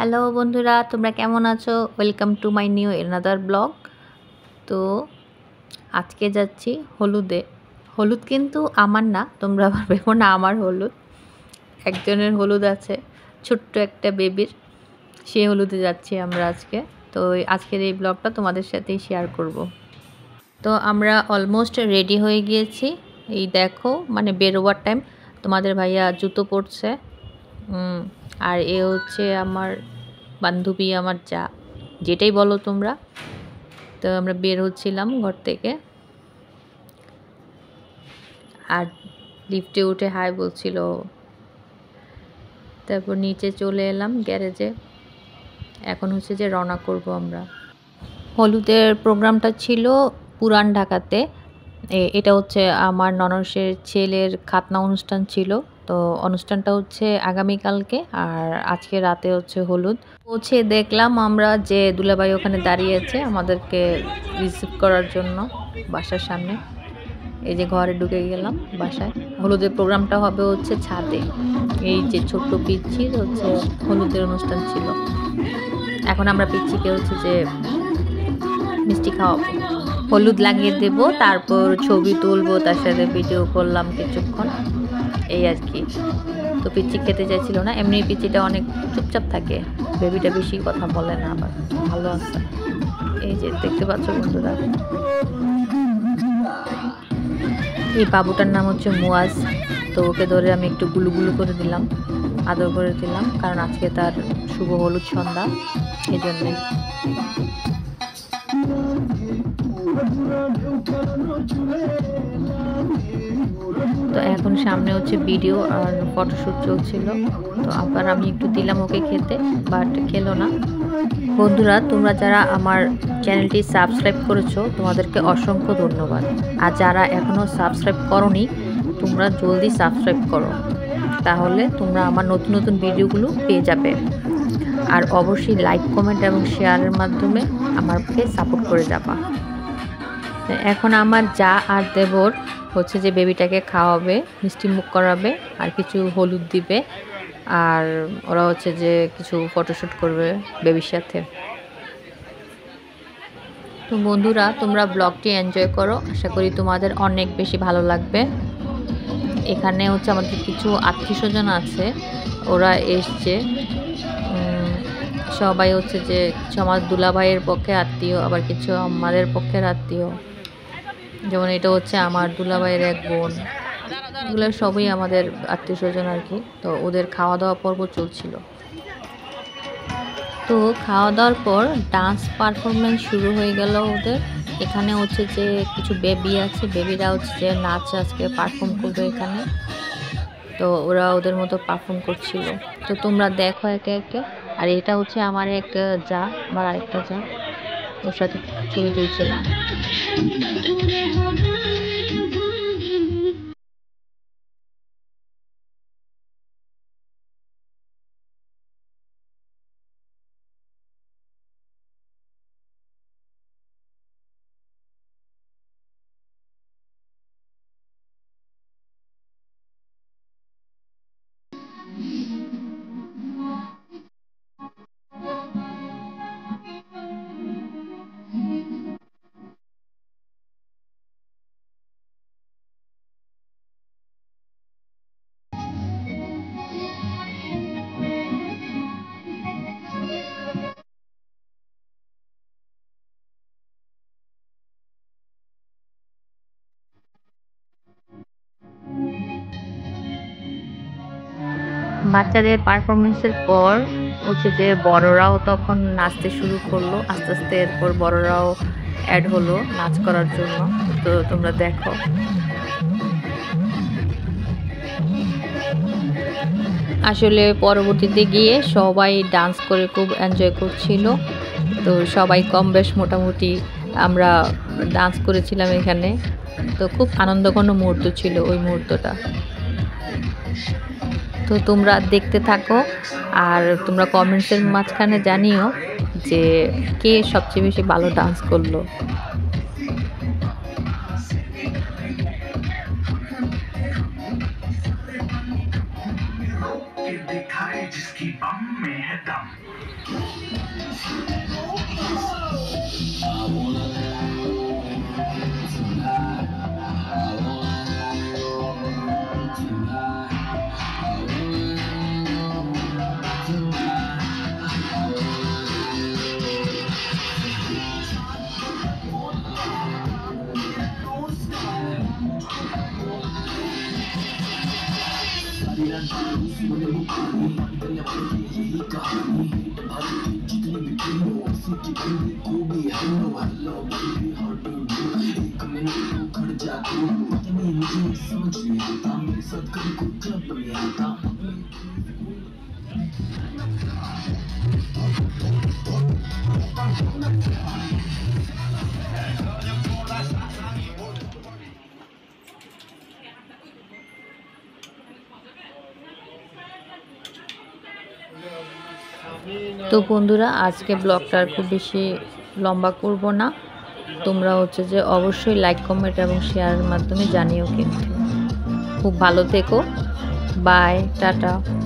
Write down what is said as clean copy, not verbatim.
Hello বন্ধুরা, তোমরা কেমন আছো? Welcome to my new another blog. তো আজকে যাচ্ছি হলুদে। হলুদ কিন্তু আমার না, তোমরা আবার ভেবো না আমার হলুদ। একজনের হলুদ আছে, ছোট্ট একটা বেবির। সেই হলুদে যাচ্ছি আমরা আজকে। তো আজকের এই ব্লগটা তোমাদের সাথেই শেয়ার করব। তো আমরা অলমোস্ট রেডি হয়ে গিয়েছি। এই দেখো, মানে বেরোবার টাইম। তোমাদের ভাইয়া জুতো পরছে, আর এ হচ্ছে আমার বান্ধবী, আমার যা, যেটাই বলো তোমরা। তো আমরা বের হচ্ছিলাম ঘর থেকে, আর লিফটে উঠে হাই বলছিল। তারপর নিচে চলে এলাম গ্যারেজে। এখন হচ্ছে যে রওনা করব আমরা। হলুদের প্রোগ্রামটা ছিল পুরান ঢাকাতে। এটা হচ্ছে আমার ননসের ছেলের খাতনা অনুষ্ঠান ছিল। তো অনুষ্ঠানটা হচ্ছে আগামীকালকে, আর আজকে রাতে হচ্ছে হলুদ। পৌঁছে দেখলাম আমরা যে দুলাভাই ওখানে দাঁড়িয়ে আছে আমাদেরকে রিসিভ করার জন্য বাসার সামনে। এই যে ঘরে ঢুকে গেলাম বাসায়। হলুদের প্রোগ্রামটা হবে হচ্ছে ছাদে। এই যে ছোট্ট পিচ্ছির হচ্ছে হলুদের অনুষ্ঠান ছিল। এখন আমরা পিচ্ছিকে হচ্ছে যে মিষ্টি খাওয়াবো, হলুদ লাগিয়ে দেব, তারপর ছবি তুলবো, তার সাথে ভিডিও করলাম কিছুক্ষণ, এই আর কি। তো পিচ্ছি খেতে চাইছিল না, এমনি পিচ্ছিটা অনেক চুপচাপ থাকে, বেবিটা বেশি কথা বলে না, আবার ভালো আছে। এই যে দেখতে পাচ্ছ বন্ধুরা, এই বাবুটার নাম হচ্ছে মুয়াজ। তো ওকে ধরে আমি একটু গুলুগুলু করে দিলাম, আদর করে দিলাম, কারণ আজকে তার শুভ হলুদ সন্ধ্যা, এই জন্যে। তো এখন সামনে হচ্ছে ভিডিও আর ফটোশ্যুট চলছিল। তো আবার আমি একটু দিলাম ওকে খেতে, বাট খেলো না। বন্ধুরা, তোমরা যারা আমার চ্যানেলটি সাবস্ক্রাইব করেছো তোমাদেরকে অসংখ্য ধন্যবাদ। আর যারা এখনও সাবস্ক্রাইব করোনি, তোমরা জলদি সাবস্ক্রাইব করো, তাহলে তোমরা আমার নতুন নতুন ভিডিওগুলো পেয়ে যাবে। আর অবশ্যই লাইক, কমেন্ট এবং শেয়ারের মাধ্যমে আমাকে সাপোর্ট করে যাবা। এখন আমার যা আর দেবর হচ্ছে যে বেবিটাকে খাওয়াবে, মিষ্টি মুখ করাবে, আর কিছু হলুদ দিবে, আর ওরা হচ্ছে যে কিছু ফটোশ্যুট করবে বেবির সাথে। তো বন্ধুরা, তোমরা ব্লগটি এনজয় করো, আশা করি তোমাদের অনেক বেশি ভালো লাগবে। এখানে হচ্ছে আমাদের কিছু আত্মীয়স্বজন আছে, ওরা এসছে। সবাই হচ্ছে যে কিছু আমার দুলাভাইয়ের পক্ষে আত্মীয়, আবার কিছু আমাদের পক্ষের আত্মীয়। যেমন এটা হচ্ছে আমার দুলাভাইয়ের এক বোন, এগুলো সবই আমাদের আত্মীয় স্বজন আর কি। তো ওদের খাওয়া দাওয়া পর্ব চলছিল। তো খাওয়া দাওয়ার পর ডান্স পারফরমেন্স শুরু হয়ে গেল ওদের। এখানে হচ্ছে যে কিছু বেবি আছে, বেবিরা হচ্ছে যে নাচ আজকে পারফর্ম করবে এখানে। তো ওরা ওদের মতো পারফর্ম করছিল। তো তোমরা দেখো একে একে। আর এটা হচ্ছে আমার এক যা, আমার আরেকটা যা, ওর সাথে ছবি তুলছিলাম। বাচ্চাদের পারফরমেন্সের পর হচ্ছে যে বড়রাও তখন নাচতে শুরু করলো আস্তে আস্তে। এরপর বড়রাও অ্যাড হলো নাচ করার জন্য। তো তোমরা দেখো। আসলে পরবর্তীতে গিয়ে সবাই ডান্স করে খুব এনজয় করছিল। তো সবাই কম বেশ মোটামুটি আমরা ডান্স করেছিলাম এখানে। তো খুব আনন্দঘন মুহূর্ত ছিল ওই মুহূর্তটা। তো তোমরা দেখতে থাকো, আর তোমরা কমেন্টসের মাঝখানে জানিও যে কে সবচেয়ে বেশি ভালো ডান্স করলো। তো বন্ধুরা, আজকে ব্লগটা আর খুব বেশি লম্বা করব না। তোমরা হচ্ছে যে অবশ্যই লাইক, কমেন্ট এবং শেয়ারের মাধ্যমে জানিও কিন্তু। খুব ভালো থেকো। Bye, tata.